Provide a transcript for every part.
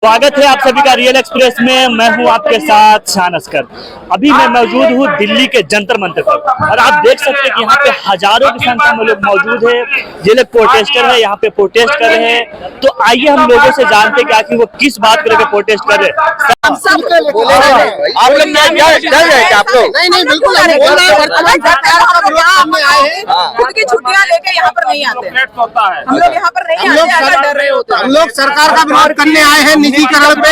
स्वागत है आप सभी का रियल एक्सप्रेस में। मैं हूं आपके साथ शान असकर। अभी मैं मौजूद हूं दिल्ली के जंतर मंतर पर और आप देख सकते हैं कि यहाँ पे हजारों की संख्या में लोग मौजूद है। ये लोग प्रोटेस्टर है, यहाँ पे प्रोटेस्ट कर रहे हैं। तो आइए हम लोगों से जानते हैं कि आखिर वो किस बात को लेकर प्रोटेस्ट कर रहे हैं। आप लोग आप लोग नहीं बिल्कुल खुद की छुट्टियां लेके यहाँ पर नहीं आते। हम लोग यहाँ पर नहीं आते, डर रहे होते हैं। हम लोग सरकार का विरोध करने आए हैं निजीकरण पे,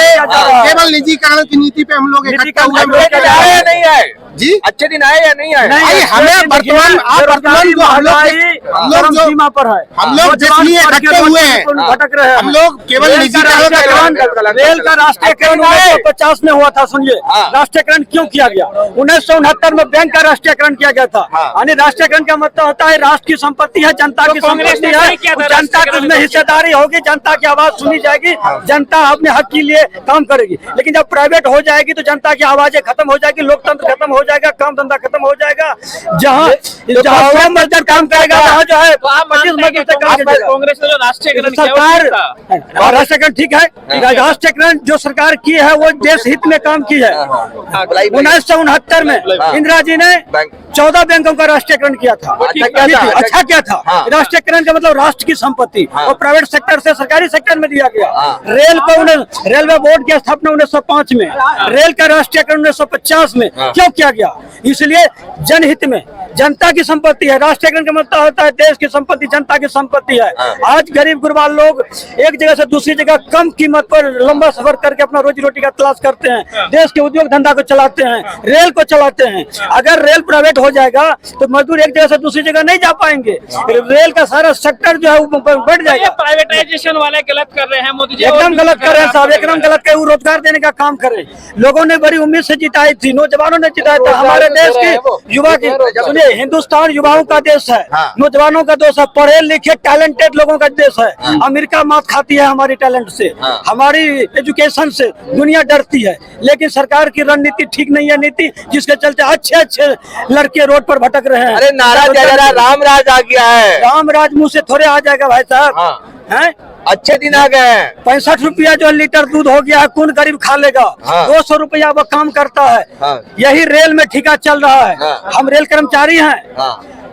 केवल निजीकरण की नीति पे हम लोग इकट्ठा हुए हैं। नहीं आए जी, अच्छे दिन आए या नहीं आए? हमें वर्तमान जो हम लोग जो सीमा पर है, हम लोग जिसलिए इकट्ठे हुए हैं, भटक रहे हैं। हम लोग केवल निजीकरण, रेल का राष्ट्रीयकरण 1950 में हुआ था। सुनिए, राष्ट्रीयकरण क्यों किया गया? 1969 में बैंक का राष्ट्रीयकरण किया गया था। यानी राष्ट्रीयकरण का मतलब होता है राष्ट्र की संपत्ति है, जनता की संपत्ति है, जनता की उसमें हिस्सेदारी होगी, जनता की आवाज सुनी जाएगी, जनता अपने हक के लिए काम करेगी। लेकिन जब प्राइवेट हो जाएगी तो जनता की आवाजें खत्म हो जाएगी, लोकतंत्र खत्म हो जाएगा, काम धंधा खत्म हो जाएगा। जहाँ 100 मजदूर काम करेगा वहाँ जो है 25 मजदूर से काम करेगा। कांग्रेस ने जो राष्ट्रीयकरण सरकार राष्ट्रीयकरण ठीक है, राष्ट्रीयकरण जो सरकार की है वो देश हित में काम की है। 1969 में इंदिरा जी ने 14 बैंकों का राष्ट्रीयकरण किया था। अच्छा क्या था? राष्ट्रीयकरण का मतलब राष्ट्र की संपत्ति और प्राइवेट सेक्टर से सरकारी सेक्टर में दिया गया। रेल को रेलवे बोर्ड की स्थापना 1905 में, रेल का राष्ट्रीयकरण 1950 में क्यों किया गया? इसलिए जनहित में, जनता की संपत्ति है। राष्ट्रीयकरण का मतलब होता है देश की संपत्ति, जनता की संपत्ति है। आज गरीब गुरबा लोग एक जगह से दूसरी जगह कम कीमत पर लंबा सफर करके अपना रोजी रोटी का तलाश करते हैं, देश के उद्योग धंधा को चलाते हैं, रेल को चलाते हैं। अगर रेल प्राइवेट हो जाएगा तो मजदूर एक जगह से दूसरी जगह नहीं जा पाएंगे, रेल का सारा सेक्टर जो है वो बढ़ जाएगा। प्राइवेटाइजेशन वाले गलत कर रहे हैं मोदी जी, एकदम गलत कर रहे हैं साहब, एकदम गलत कर। रोजगार देने का काम करें। लोगों ने बड़ी उम्मीद से जिताई थी, नौजवानों ने जिताया था। हमारे देश की युवा की, सुनिए, हिंदुस्तान युवाओं का देश है, नौजवानों का देश है, पढ़े लिखे टैलेंटेड लोगों का देश है। अमेरिका मात खाती है हमारी टैलेंट से, हमारी एजुकेशन से दुनिया डरती है। लेकिन सरकार की रणनीति ठीक नहीं है, नीति जिसके चलते अच्छे लड़के रोड पर भटक रहे हैं। अरे नाराज राम राज आ गया है। राम राज मुंह से थोड़े आ जाएगा भाई साहब, हैं? अच्छे दिन आ गए हैं। 65 रुपया जो लीटर दूध हो गया है, कौन गरीब खा लेगा? 200 रुपया वो काम करता है। यही रेल में ठेका चल रहा है। हम रेल कर्मचारी हैं।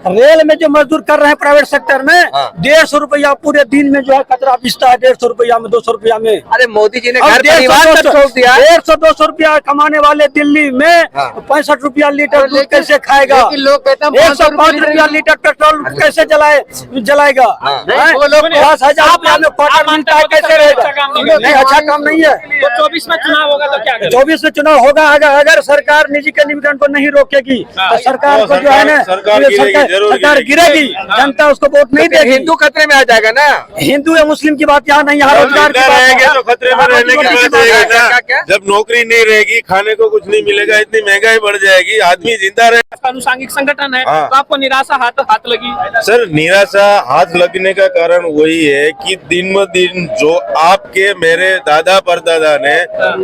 रेल में जो मजदूर कर रहे हैं प्राइवेट सेक्टर में, 150 रुपया पूरे दिन में जो है कचरा पिसता है, 150 रुपया में, 200 रुपया में। अरे मोदी जी ने घर परिवार तक छोड़ दिया। 150-200 रुपया कमाने वाले दिल्ली में 65 रुपया लीटर दूध कैसे खाएगा? 105 रुपया लीटर पेट्रोल कैसे जलाएगा? 10,000 रुपया में क्वार्टर मिलता है, कैसे रहेगा? नहीं, अच्छा काम नहीं है। 24 में चुनाव होगा तो क्या करें? 24 में चुनाव होगा। अगर सरकार निजीकरण को नहीं रोकेगी तो सरकार को जो है ना, सरकार गिरेगी, जनता उसको वोट नहीं देगी। हिंदू खतरे में आ जाएगा ना। हिंदू या मुस्लिम की बात यहाँ नहीं, यहाँ रोजगार की रहेंगे तो खतरे में रहने की बात रहेगा। क्या? जब नौकरी नहीं रहेगी, खाने को कुछ नहीं मिलेगा, इतनी महंगाई बढ़ जाएगी, आदमी जिंदा रहे। अनुसांगिक संगठन है तो आपको निराशा हाथ लगी? सर, निराशा हाथ लगने का कारण वही है कि दिन ब दिन जो आपके मेरे दादा परदादा ने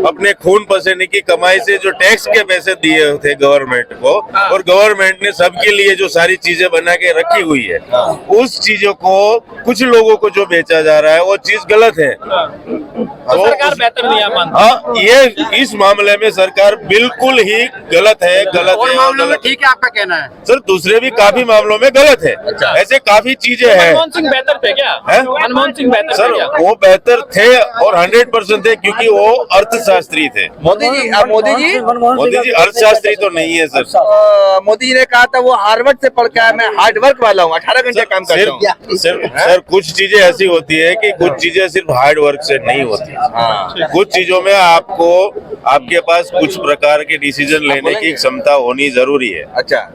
अपने खून पसीने की कमाई से जो टैक्स के पैसे दिए थे गवर्नमेंट को, और गवर्नमेंट ने सबके लिए जो सारी चीजें बना के रखी हुई है, उस चीजों को कुछ लोगों को जो बेचा जा रहा है वो चीज गलत है। तो सरकार बेहतर नहीं मानती। हाँ, ये इस मामले में सरकार बिल्कुल ही गलत है, गलत है। ठीक है, आपका कहना है सर, दूसरे भी काफी मामलों में गलत है। ऐसे काफी चीजें हैं। मनमोहन सिंह बेहतर थे क्या? मनमोहन सिंह बेहतर सर, वो बेहतर थे और 100% थे, क्योंकि वो अर्थशास्त्री थे। मोदी जी अर्थशास्त्री तो नहीं है सर। मोदी जी ने कहा था वो हार्वर्ड से पढ़ के आया, मैं हार्ड वर्क वाला हूँ, 18 घंटे काम करता हूँ। सर, कुछ चीजें ऐसी होती है कि कुछ चीजें सिर्फ हार्ड वर्क से नहीं होती। कुछ चीजों में आपको आपके पास कुछ प्रकार के डिसीजन लेने की क्षमता होनी जरूरी है। अच्छा,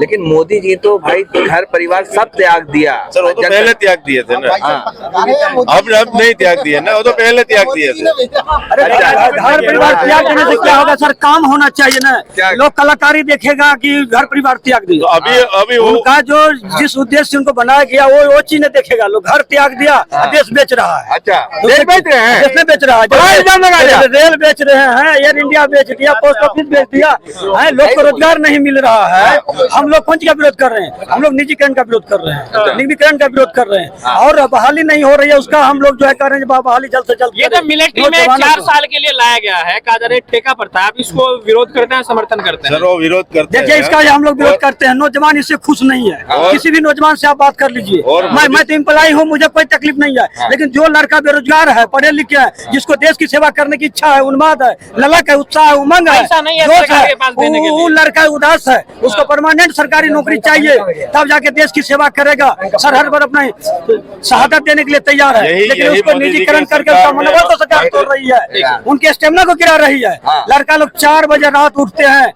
लेकिन मोदी जी तो भाई घर परिवार सब त्याग दिया। सर, वो तो पहले त्याग दिए थे ना। अब नहीं त्याग दिए ना, वो तो पहले त्याग दिए थे। घर परिवार त्याग देने से क्या होगा सर? काम होना चाहिए ना। लोग कलाकारी देखेगा कि घर परिवार त्याग दिया। तो अभी उनका जो जिस उद्देश्य से उनको बनाया गया वो चीज नहीं देखेगा। लोग घर त्याग दिया, देश बेच रहा है। अच्छा, देश बेच रहे हैं, देश में बेच रहा है, रेल बेच रहे हैं, एयर इंडिया बेच दिया, पोस्ट ऑफिस बेच दिया है, लोग को रोजगार नहीं मिल रहा है। है। हम लोग कौन का विरोध कर रहे हैं? हम लोग निजीकरण का विरोध कर रहे हैं, निजीकरण का विरोध कर रहे हैं। और बहाली नहीं हो रही है उसका हम लोग जो है कर रहे हैं, बहाली जल्द से जल्द। ये तो मिलिट्री में 4 साल के लिए लाया गया है, कहा जा रहा है ठेका पर था। आप इसको विरोध करते हैं, समर्थन करते हैं? सर वो विरोध करते हैं। देखिए इसका हम लोग विरोध करते हैं। नौजवान इससे खुश नहीं है। किसी भी नौजवान से आप बात कर लीजिए। मैं तो एम्प्लॉय हूँ, मुझे कोई तकलीफ नहीं है। लेकिन जो लड़का बेरोजगार है, पढ़े लिखे है, जिसको देश की सेवा करने की इच्छा है, उन्माद है, ललक है, उत्साह है, उमंग है, जोश है, वो लड़का उदास है, उसको परमानेंट सरकारी नौकरी चाहिए, तब जाके देश की सेवा करेगा। सरहद पर अपना शहादत देने के लिए तैयार है। लेकिन उसको निजीकरण करके उसका मनोबल तो सरकार तोड़ रही है, उनके स्टेमिना को गिरा रही है। लड़का लोग 4 बजे रात उठते हैं,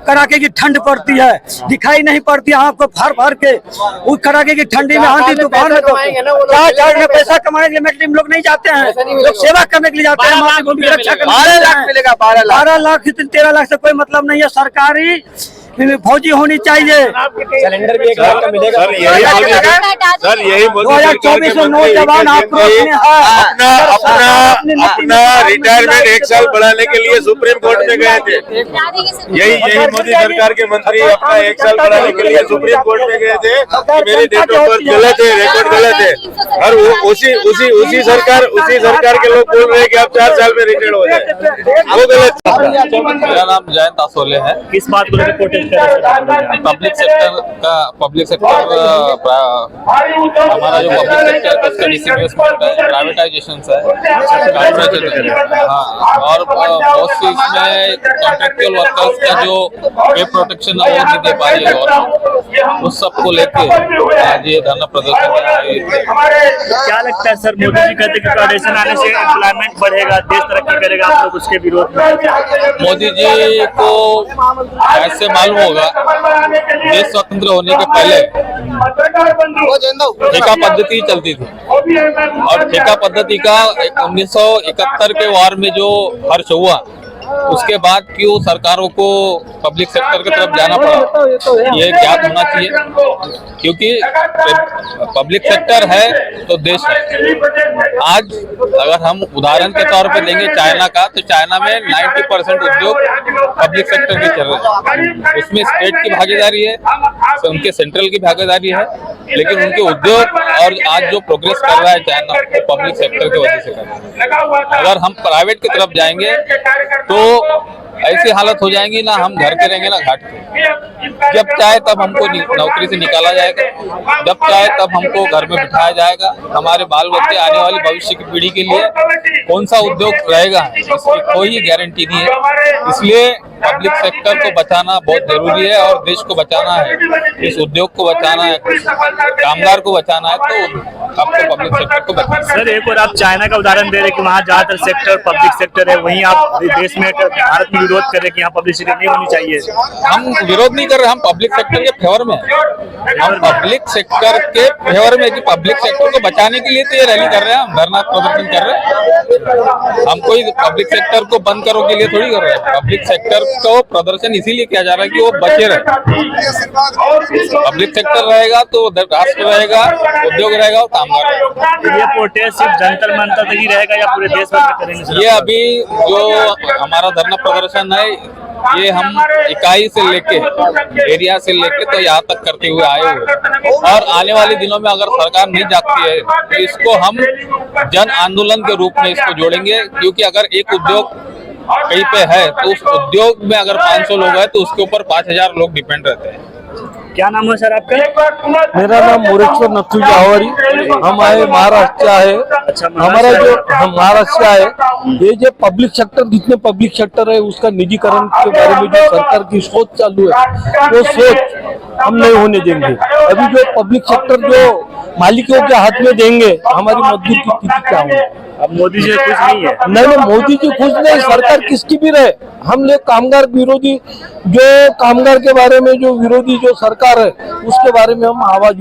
कड़ाके की ठंड पड़ती है, दिखाई नहीं पड़ती आँख को फाड़ फाड़ के, उस कड़ाके की ठंडी में, आंधी तूफान में, तो क्या पैसा कमाने के लिए मिलिट्री में लोग नहीं जाते हैं, लोग सेवा करने के लिए जाते हैं, मातृभूमि की रक्षा करने। 12 लाख मिलेगा, 12 लाख। 12 लाख 13 लाख से कोई मतलब नहीं है। सरकारी फौजी होनी चाहिए। सिलेंडर भी 1 लाख का मिलेगा। सर यही मोदी 2024 में नौजवान आक्रोश में अपना रिटायरमेंट 1 साल बढ़ाने के लिए सुप्रीम कोर्ट में गए थे। यही मोदी सरकार के मंत्री अपना 1 साल बढ़ाने के लिए सुप्रीम कोर्ट में गए थे कि मेरी डेट ऑफ बर्थ गलत है, रिकॉर्ड गलत है। और उसी सरकार के लोग बोल रहे हैं कि आप 4 साल में रिटायर्ड हो जाए, वो गलत। मेरा नाम जयंत आसोले है। किस बात को लेकर प्रोटेस्ट कर रहे हैं? पब्लिक सेक्टर हमारा जो पब्लिक सेक्टर उसका डिसइन्वेस्टमेंट है, प्राइवेटाइजेशन है, हाँ, और बहुत सी इसमें कॉन्ट्रेक्चुअल वर्कर्स का जो पे प्रोटेक्शन है वो नहीं दे पा रही है गवर्नमेंट। उस सबको लेके आज ये धरना प्रदर्शन है। क्या लगता है सर, मोदी जी कहते हैं कि कोऑर्डिनेशन आने से एम्प्लॉयमेंट बढ़ेगा, देश तरक्की करेगा, आप लोग उसके विरोध में? मोदी जी को ऐसे मालूम होगा, देश स्वतंत्र होने के पहले ठेका पद्धति चलती थी, और ठेका पद्धति का 1971 के वार में जो हर्ष हुआ, उसके बाद क्यों सरकारों को पब्लिक सेक्टर की तरफ जाना पड़ा, ये ज्ञात होना चाहिए। क्योंकि पब्लिक सेक्टर है तो देश है। आज अगर हम उदाहरण के तौर पे देंगे चाइना का, तो चाइना में 90% उद्योग पब्लिक सेक्टर के चल रहे हैं। उसमें स्टेट की भागीदारी है, उनके सेंट्रल की भागीदारी है, लेकिन उनके उद्योग और आज जो प्रोग्रेस कर रहा है चाइना, वो पब्लिक सेक्टर की वजह से कर रहा है। अगर हम प्राइवेट की तरफ जाएंगे तो ऐसी हालत हो जाएंगी, ना हम घर के रहेंगे ना घाट के। जब चाहे तब हमको नौकरी से निकाला जाएगा, जब चाहे तब हमको घर में बिठाया जाएगा। हमारे बाल बच्चे, आने वाली भविष्य की पीढ़ी के लिए कौन सा उद्योग रहेगा, इसकी कोई गारंटी नहीं है। इसलिए पब्लिक सेक्टर को बचाना बहुत जरूरी है, और देश को बचाना है, इस उद्योग को बचाना है, कामगार को बचाना है, तो आपको पब्लिक सेक्टर को बचाना। सर एक और आप चाइना का उदाहरण दे रहे हैं कि वहाँ ज्यादातर सेक्टर पब्लिक सेक्टर है, वहीं आप देश में भारत में विरोध कर रहे हैं कि यहाँ पब्लिक सेक्टर नहीं होनी चाहिए। हम विरोध नहीं कर रहे, हम पब्लिक सेक्टर के फेवर में हैं। हम पब्लिक सेक्टर के फेवर में, कि पब्लिक सेक्टर को बचाने के लिए तो ये रैली कर रहे हैं, हम धरना प्रदर्शन कर रहे हैं। हम कोई पब्लिक सेक्टर को बंद करो के लिए थोड़ी कर रहे हैं। पब्लिक सेक्टर को प्रदर्शन इसीलिए किया जा रहा है कि वो बचे रहे। पब्लिक सेक्टर रहेगा तो राष्ट्र रहेगा, उद्योग रहेगा और कामगार रहेगा। ये प्रोटेस्ट सिर्फ जंतर मंतर तक ही रहेगा या पूरे देश भर में करेंगे? ये अभी जो हमारा धरना प्रदर्शन है, ये हम इकाई से लेके, एरिया से लेके तो यहाँ तक करते हुए आए हुए, और आने वाले दिनों में अगर सरकार नहीं जागती है तो इसको हम जन आंदोलन के रूप में इसको जोड़ेंगे। क्योंकि अगर एक उद्योग कहीं पे है तो उस उद्योग में अगर 500 लोग हैं तो उसके ऊपर 5000 लोग डिपेंड रहते हैं। क्या नाम है सर आपका? मेरा नाम मोरेश्वर नथुजी आवारी, हम आए महाराष्ट्र है। अच्छा, हमारा जो हम महाराष्ट्र है, ये जो पब्लिक सेक्टर, जितने पब्लिक सेक्टर है उसका निजीकरण के बारे में जो सरकार की सोच चालू है, वो सोच हम नहीं होने देंगे। अभी जो पब्लिक सेक्टर जो मालिकों के हाथ में देंगे, हमारी मजदूर की स्थिति क्या होगी? अब मोदी जी खुश नहीं है? नहीं, मोदी जी खुश नहीं, सरकार किसकी भी रहे, हम लोग कामगार विरोधी, जो कामगार के बारे में जो विरोधी जो सरकार है उसके बारे में हम आवाज